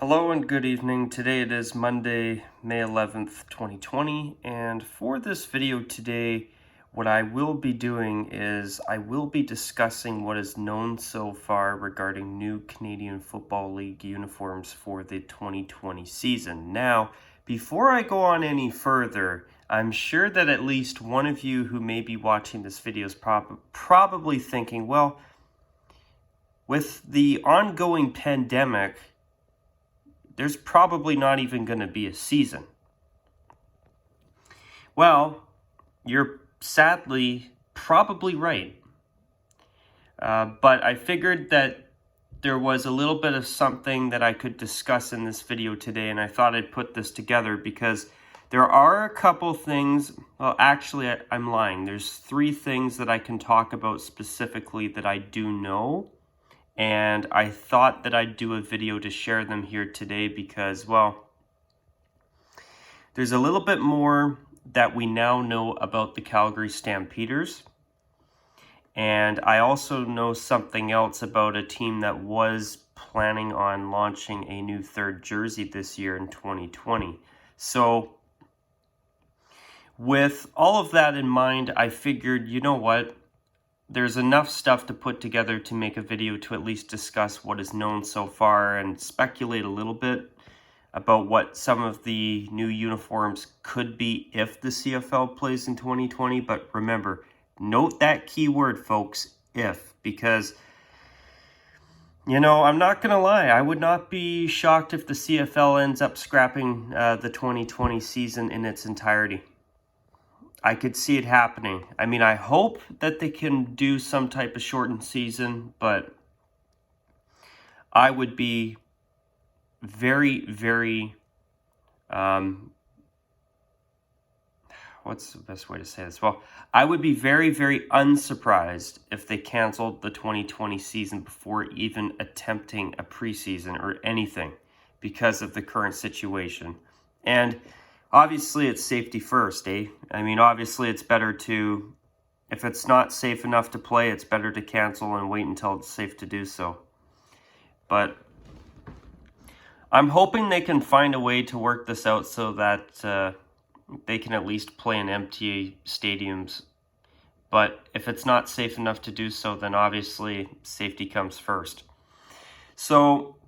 Hello and good evening. Today it is Monday, May 11th, 2020, and for this video today, what I will be doing is I will be discussing what is known so far regarding new Canadian Football League uniforms for the 2020 season. Now, before I go on any further, I'm sure that at least one of you who may be watching this video is probably thinking, well, with the ongoing pandemic, there's probably not even going to be a season. Well, you're sadly probably right. But I figured that there was a little bit of something that I could discuss in this video today, and I thought I'd put this together because there are a couple things. Well, actually, I'm lying. There's 3 things that I can talk about specifically that I do know. And I thought that I'd do a video to share them here today because, well, there's a little bit more that we now know about the Calgary Stampeders. And I also know something else about a team that was planning on launching a new 3rd jersey this year in 2020. So with all of that in mind, I figured, you know what? There's enough stuff to put together to make a video to at least discuss what is known so far and speculate a little bit about what some of the new uniforms could be if the CFL plays in 2020. But remember, note that key word, folks, if, because, you know, I'm not going to lie. I would not be shocked if the CFL ends up scrapping the 2020 season in its entirety. I could see it happening. I mean, I hope that they can do some type of shortened season, but I would be very, very, what's the best way to say this? Well, I would be very, very unsurprised if they canceled the 2020 season before even attempting a preseason or anything because of the current situation. And obviously, it's safety first, eh? I mean, obviously, it's better to, if it's not safe enough to play, it's better to cancel and wait until it's safe to do so. But I'm hoping they can find a way to work this out so that they can at least play in empty stadiums. But if it's not safe enough to do so, then obviously safety comes first. So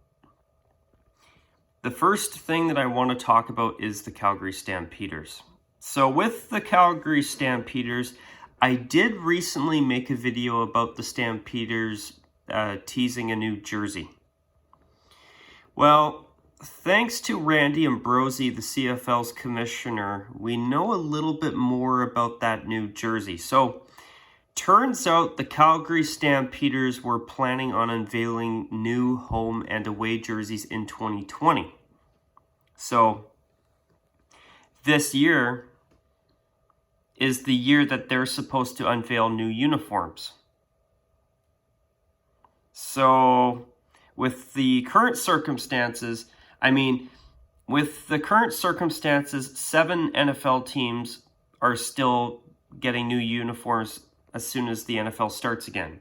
the first thing that I want to talk about is the Calgary Stampeders. So with the Calgary Stampeders, I did recently make a video about the Stampeders teasing a new jersey. Well, thanks to Randy Ambrosie, the CFL's commissioner, we know a little bit more about that new jersey. So turns out the Calgary Stampeders were planning on unveiling new home and away jerseys in 2020. So this year is the year that they're supposed to unveil new uniforms. So with the current circumstances, 7 NFL teams are still getting new uniforms as soon as the NFL starts again.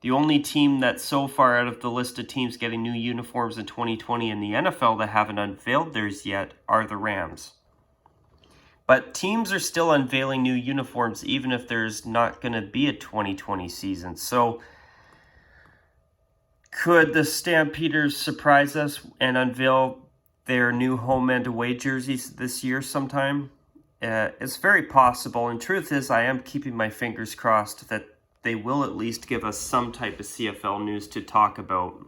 The only team that's so far out of the list of teams getting new uniforms in 2020 in the NFL that haven't unveiled theirs yet are the Rams. But teams are still unveiling new uniforms even if there's not going to be a 2020 season. So could the Stampeders surprise us and unveil their new home and away jerseys this year sometime? It's very possible, and truth is I am keeping my fingers crossed that they will at least give us some type of CFL news to talk about.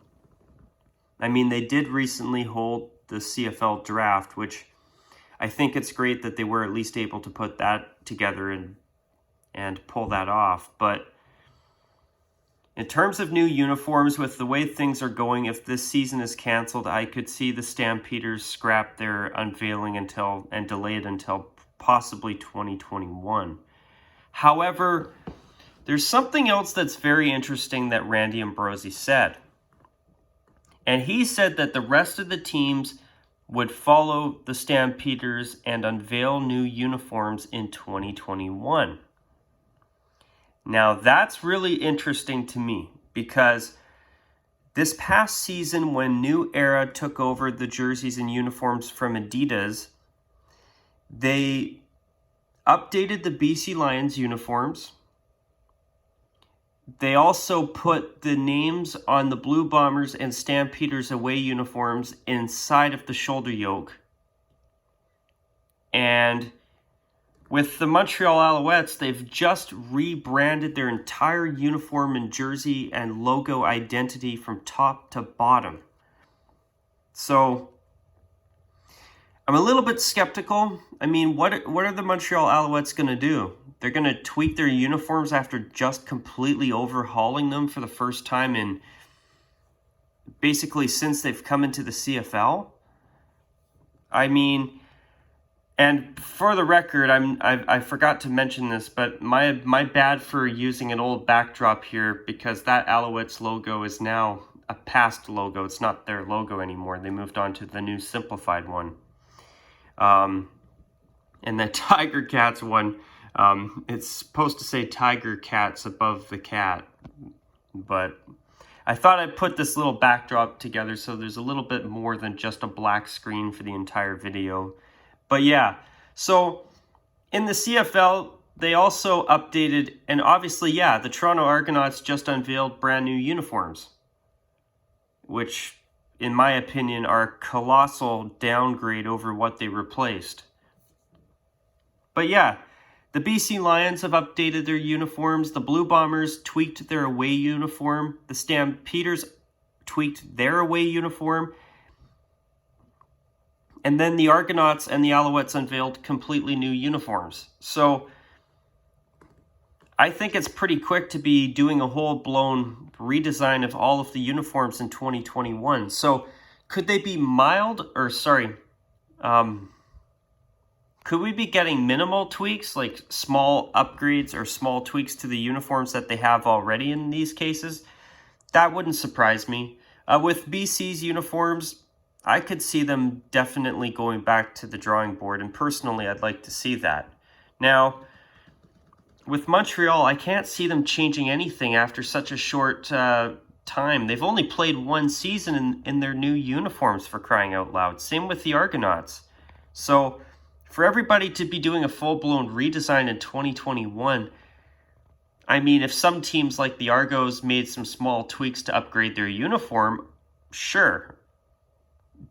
I mean, they did recently hold the CFL draft, which I think it's great that they were at least able to put that together and pull that off. But in terms of new uniforms, with the way things are going, if this season is canceled, I could see the Stampeders scrap their unveiling and delay it until possibly 2021. However, there's something else that's very interesting that Randy Ambrosie said. And he said that the rest of the teams would follow the Stampeders and unveil new uniforms in 2021. Now, that's really interesting to me because This past season, when New Era took over the jerseys and uniforms from Adidas, they updated the BC Lions uniforms. They also put the names on the Blue Bombers and Stampeders away uniforms inside of the shoulder yoke. And with the Montreal Alouettes, they've just rebranded their entire uniform and jersey and logo identity from top to bottom. So I'm a little bit skeptical. I mean, what are the Montreal Alouettes going to do? They're going to tweak their uniforms after just completely overhauling them for the first time in basically since they've come into the CFL? I mean, and for the record, I forgot to mention this, but my bad for using an old backdrop here, because that Alouettes logo is now a past logo. It's not their logo anymore. They moved on to the new simplified one. And the Tiger Cats one, it's supposed to say Tiger Cats above the cat, but I thought I'd put this little backdrop together so there's a little bit more than just a black screen for the entire video. But yeah, so in the CFL, they also updated, and obviously, yeah, the Toronto Argonauts just unveiled brand new uniforms, which, in my opinion, are a colossal downgrade over what they replaced. But yeah, the BC Lions have updated their uniforms. The Blue Bombers tweaked their away uniform. The Stampeders tweaked their away uniform. And then the Argonauts and the Alouettes unveiled completely new uniforms. So I think it's pretty quick to be doing a whole-blown redesign of all of the uniforms in 2021. So could they be could we be getting minimal tweaks, like small upgrades or small tweaks to the uniforms that they have already in these cases? That wouldn't surprise me. With BC's uniforms, I could see them definitely going back to the drawing board, and personally, I'd like to see that. Now, with Montreal, I can't see them changing anything after such a short time. They've only played one season in their new uniforms, for crying out loud. Same with the Argonauts. So, for everybody to be doing a full-blown redesign in 2021, I mean, if some teams like the Argos made some small tweaks to upgrade their uniform, sure.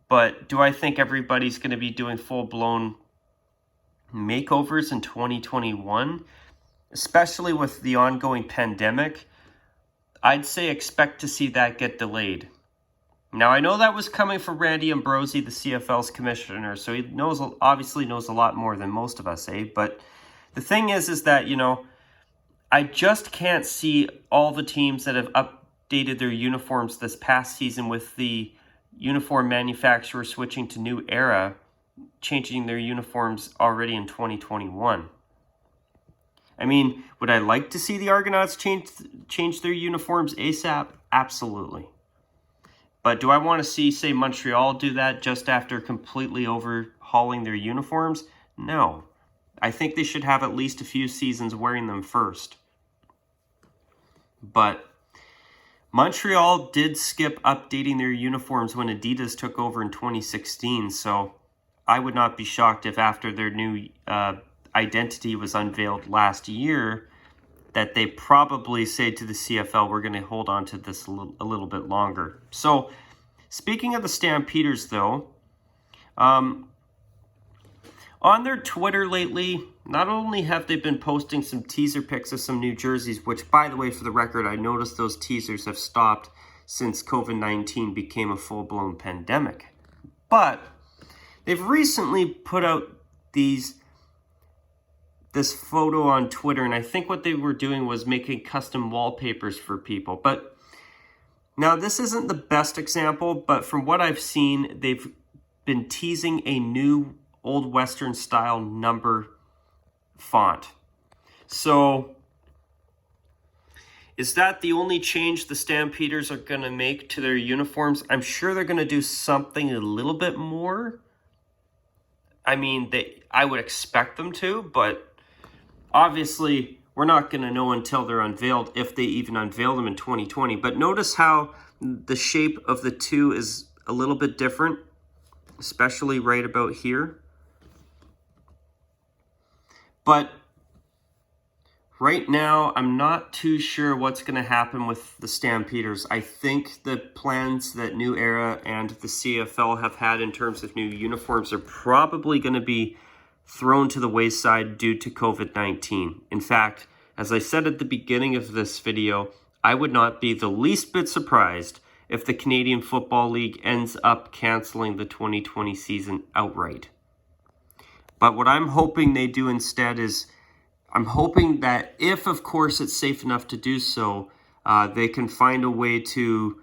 But do I think everybody's going to be doing full-blown makeovers in 2021? Especially with the ongoing pandemic, I'd say expect to see that get delayed. Now, I know that was coming from Randy Ambrosie, the CFL's commissioner, so he obviously knows a lot more than most of us, eh? But the thing is that, you know, I just can't see all the teams that have updated their uniforms this past season with the uniform manufacturer switching to New Era, changing their uniforms already in 2021. I mean, would I like to see the Argonauts change their uniforms ASAP? Absolutely. But do I want to see, say, Montreal do that just after completely overhauling their uniforms? No. I think they should have at least a few seasons wearing them first. But Montreal did skip updating their uniforms when Adidas took over in 2016, so I would not be shocked if after their new identity was unveiled last year that they probably say to the CFL, we're going to hold on to this a little bit longer. So, speaking of the Stampeders, though, on their Twitter lately, not only have they been posting some teaser pics of some new jerseys, which, by the way, for the record, I noticed those teasers have stopped since COVID-19 became a full-blown pandemic. But they've recently put out this photo on Twitter, and I think what they were doing was making custom wallpapers for people. But now this isn't the best example, but from what I've seen, they've been teasing a new Old Western style number font. So is that the only change the Stampeders are going to make to their uniforms? I'm sure they're going to do something a little bit more. I mean, I would expect them to, but obviously we're not going to know until they're unveiled, if they even unveil them in 2020. But notice how the shape of the two is a little bit different, especially right about here. But right now, I'm not too sure what's going to happen with the Stampeders. I think the plans that New Era and the CFL have had in terms of new uniforms are probably going to be thrown to the wayside due to COVID-19. In fact, as I said at the beginning of this video, I would not be the least bit surprised if the Canadian Football League ends up canceling the 2020 season outright. But what I'm hoping they do instead is, I'm hoping that if, of course, it's safe enough to do so, they can find a way to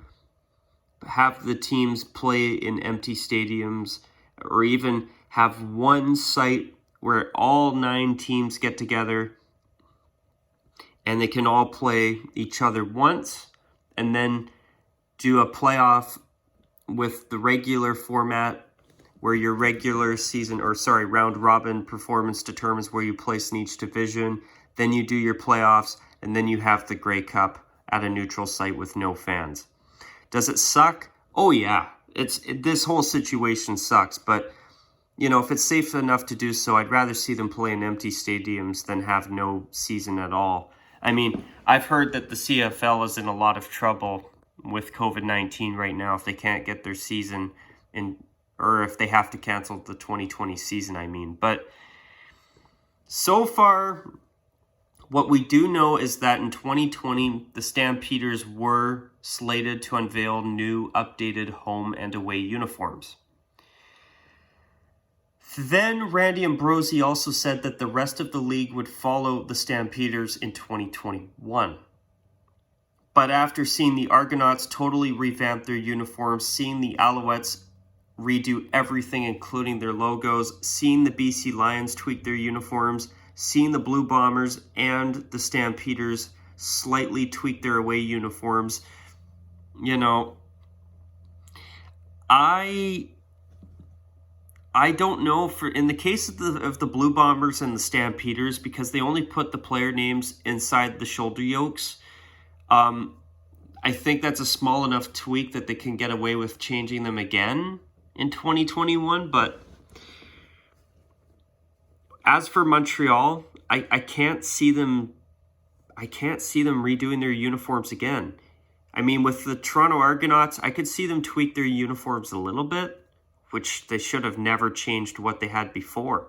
have the teams play in empty stadiums, or even have one site where all 9 teams get together and they can all play each other once, and then do a playoff with the regular format where your regular season, round robin performance determines where you place in each division. Then you do your playoffs, and then you have the Grey Cup at a neutral site with no fans. Does it suck? Oh yeah, this whole situation sucks, but you know, if it's safe enough to do so, I'd rather see them play in empty stadiums than have no season at all. I mean, I've heard that the CFL is in a lot of trouble with COVID-19 right now if they can't get their season in, or if they have to cancel the 2020 season, I mean. But so far, what we do know is that in 2020, the Stampeders were slated to unveil new updated home and away uniforms. Then Randy Ambrosie also said that the rest of the league would follow the Stampeders in 2021. But after seeing the Argonauts totally revamp their uniforms, seeing the Alouettes redo everything including their logos, seeing the BC Lions tweak their uniforms, seeing the Blue Bombers and the Stampeders slightly tweak their away uniforms, you know, I don't know, for in the case of the Blue Bombers and the Stampeders, because they only put the player names inside the shoulder yokes. I think that's a small enough tweak that they can get away with changing them again in 2021. But as for Montreal, I can't see them redoing their uniforms again. I mean, with the Toronto Argonauts, I could see them tweak their uniforms a little bit, which they should have never changed what they had before,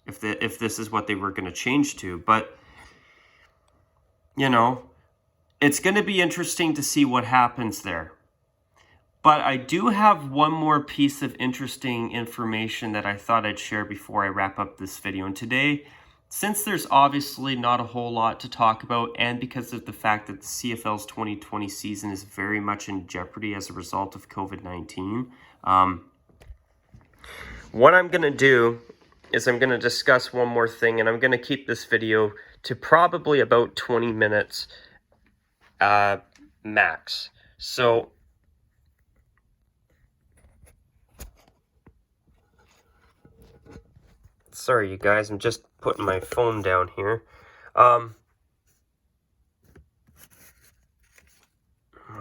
if this is what they were going to change to. But, you know, it's going to be interesting to see what happens there. But I do have one more piece of interesting information that I thought I'd share before I wrap up this video. And today, since there's obviously not a whole lot to talk about, and because of the fact that the CFL's 2020 season is very much in jeopardy as a result of COVID-19, what I'm going to do is I'm going to discuss one more thing, and I'm going to keep this video to probably about 20 minutes max. So, sorry you guys, I'm just putting my phone down here.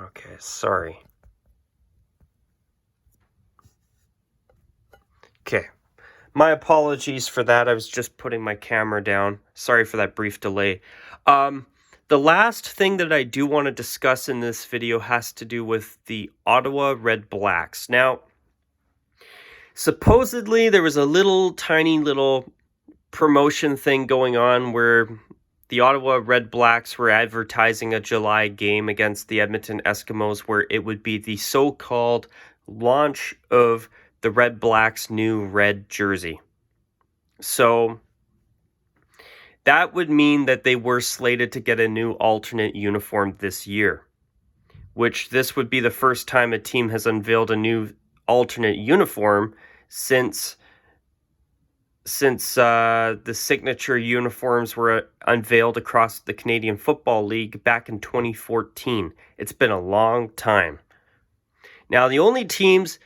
Okay, sorry. Okay, my apologies for that. I was just putting my camera down. Sorry for that brief delay. The last thing that I do want to discuss in this video has to do with the Ottawa Redblacks. Now, supposedly there was a tiny little promotion thing going on where the Ottawa Redblacks were advertising a July game against the Edmonton Eskimos, where it would be the so-called launch of the Redblacks' new red jersey. So that would mean that they were slated to get a new alternate uniform this year, which this would be the first time a team has unveiled a new alternate uniform since the signature uniforms were unveiled across the Canadian Football League back in 2014. It's been a long time. Now, the only teams...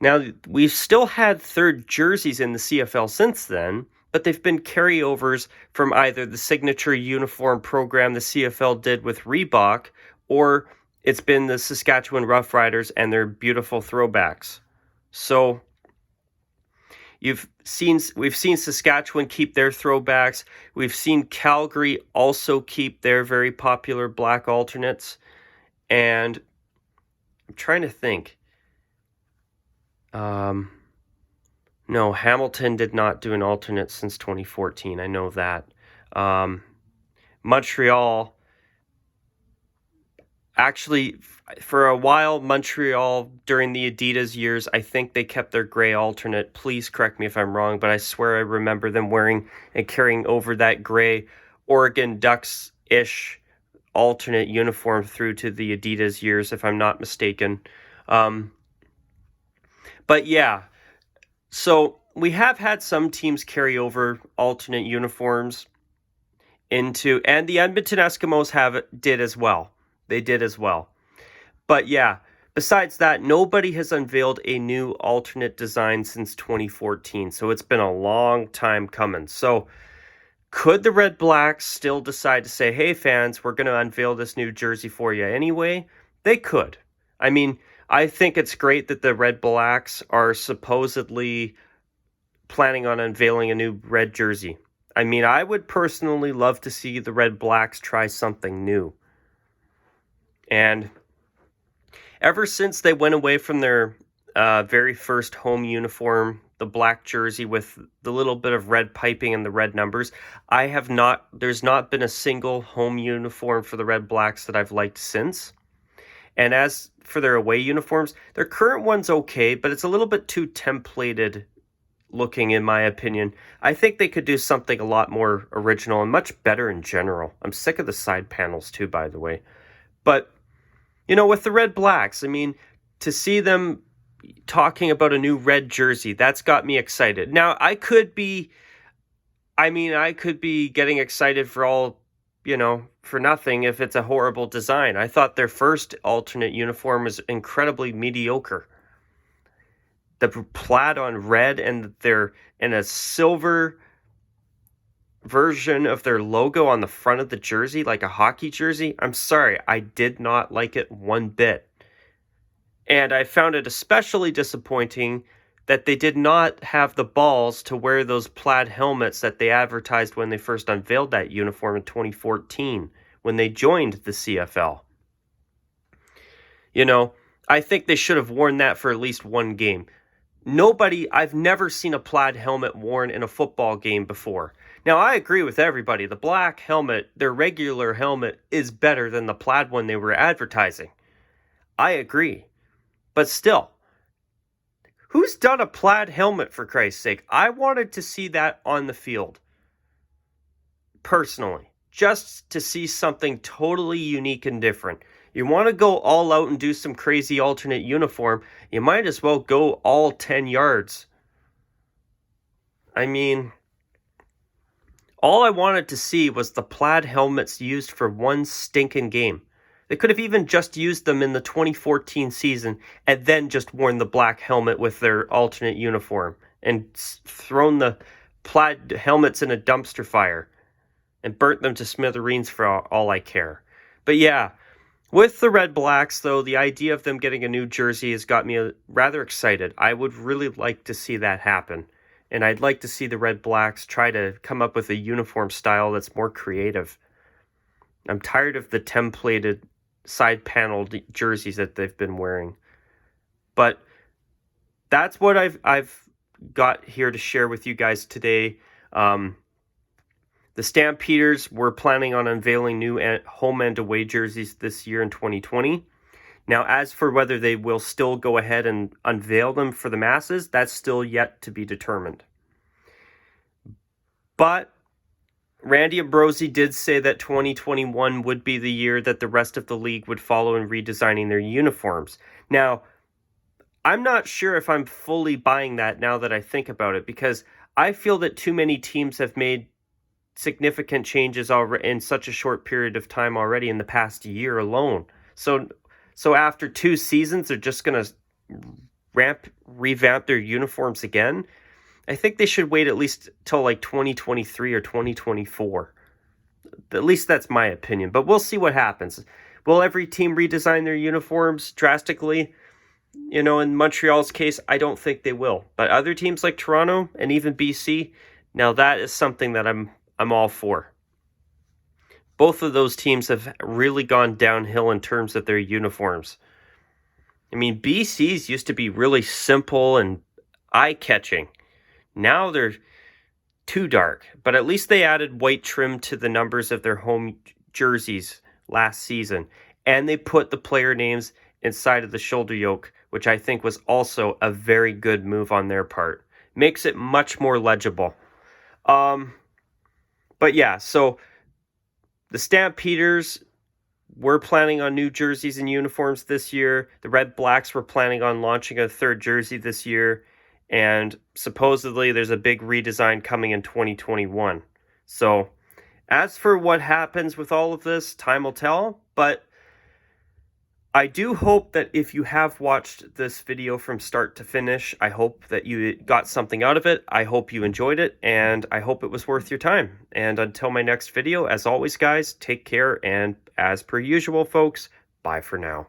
Now, we've still had third jerseys in the CFL since then, but they've been carryovers from either the signature uniform program the CFL did with Reebok, or it's been the Saskatchewan Roughriders and their beautiful throwbacks. So we've seen Saskatchewan keep their throwbacks. We've seen Calgary also keep their very popular black alternates. And I'm trying to think. No, Hamilton did not do an alternate since 2014. I know that. Montreal, actually, for a while, Montreal, during the Adidas years, I think they kept their gray alternate. Please correct me if I'm wrong, but I swear I remember them wearing and carrying over that gray Oregon Ducks-ish alternate uniform through to the Adidas years, if I'm not mistaken. But yeah, so we have had some teams carry over alternate uniforms into, and the Edmonton Eskimos did as well. They did as well. But yeah, besides that, nobody has unveiled a new alternate design since 2014. So it's been a long time coming. So could the Red Blacks still decide to say, hey fans, we're going to unveil this new jersey for you anyway? They could. I mean, I think it's great that the Red Blacks are supposedly planning on unveiling a new red jersey. I mean, I would personally love to see the Red Blacks try something new. And ever since they went away from their very first home uniform, the black jersey with the little bit of red piping and the red numbers, there's not been a single home uniform for the Red Blacks that I've liked since. And as for their away uniforms, their current one's okay, but it's a little bit too templated looking, in my opinion. I think they could do something a lot more original and much better in general. I'm sick of the side panels too, by the way. But, with the Red Blacks, I mean, to see them talking about a new red jersey, that's got me excited. Now, I could be getting excited for for nothing if it's a horrible design. I thought their first alternate uniform was incredibly mediocre. The plaid on red and a silver version of their logo on the front of the jersey, like a hockey jersey. I'm sorry, I did not like it one bit. And I found it especially disappointing that they did not have the balls to wear those plaid helmets that they advertised when they first unveiled that uniform in 2014, when they joined the CFL. I think they should have worn that for at least one game. I've never seen a plaid helmet worn in a football game before. Now, I agree with everybody. The black helmet, their regular helmet, is better than the plaid one they were advertising. I agree. But still, who's done a plaid helmet, for Christ's sake? I wanted to see that on the field. Personally. Just to see something totally unique and different. You want to go all out and do some crazy alternate uniform, you might as well go all 10 yards. I mean, all I wanted to see was the plaid helmets used for one stinking game. They could have even just used them in the 2014 season and then just worn the black helmet with their alternate uniform and thrown the plaid helmets in a dumpster fire and burnt them to smithereens for all I care. But yeah, with the Red Blacks, though, the idea of them getting a new jersey has got me rather excited. I would really like to see that happen. And I'd like to see the Red Blacks try to come up with a uniform style that's more creative. I'm tired of the templated side paneled jerseys that they've been wearing. But that's what I've got here to share with you guys today. The Stampeders were planning on unveiling new home and away jerseys this year in 2020. Now, as for whether they will still go ahead and unveil them for the masses, that's still yet to be determined. But Randy Ambrosie did say that 2021 would be the year that the rest of the league would follow in redesigning their uniforms. Now, I'm not sure if I'm fully buying that now that I think about it, because I feel that too many teams have made significant changes in such a short period of time already in the past year alone. So after 2 seasons, they're just going to revamp their uniforms again. I think they should wait at least till like 2023 or 2024. At least that's my opinion. But we'll see what happens. Will every team redesign their uniforms drastically? You know, in Montreal's case, I don't think they will. But other teams like Toronto and even BC, now that is something that I'm all for. Both of those teams have really gone downhill in terms of their uniforms. I mean, BC's used to be really simple and eye-catching. Now they're too dark, but at least they added white trim to the numbers of their home jerseys last season. And they put the player names inside of the shoulder yoke, which I think was also a very good move on their part. Makes it much more legible. But yeah, so the Stampeders were planning on new jerseys and uniforms this year. The Redblacks were planning on launching a third jersey this year. And supposedly there's a big redesign coming in 2021. So as for what happens with all of this, time will tell. But I do hope that if you have watched this video from start to finish, I hope that you got something out of it. I hope you enjoyed it, and I hope it was worth your time. And until my next video, as always, guys, take care. And as per usual, folks, bye for now.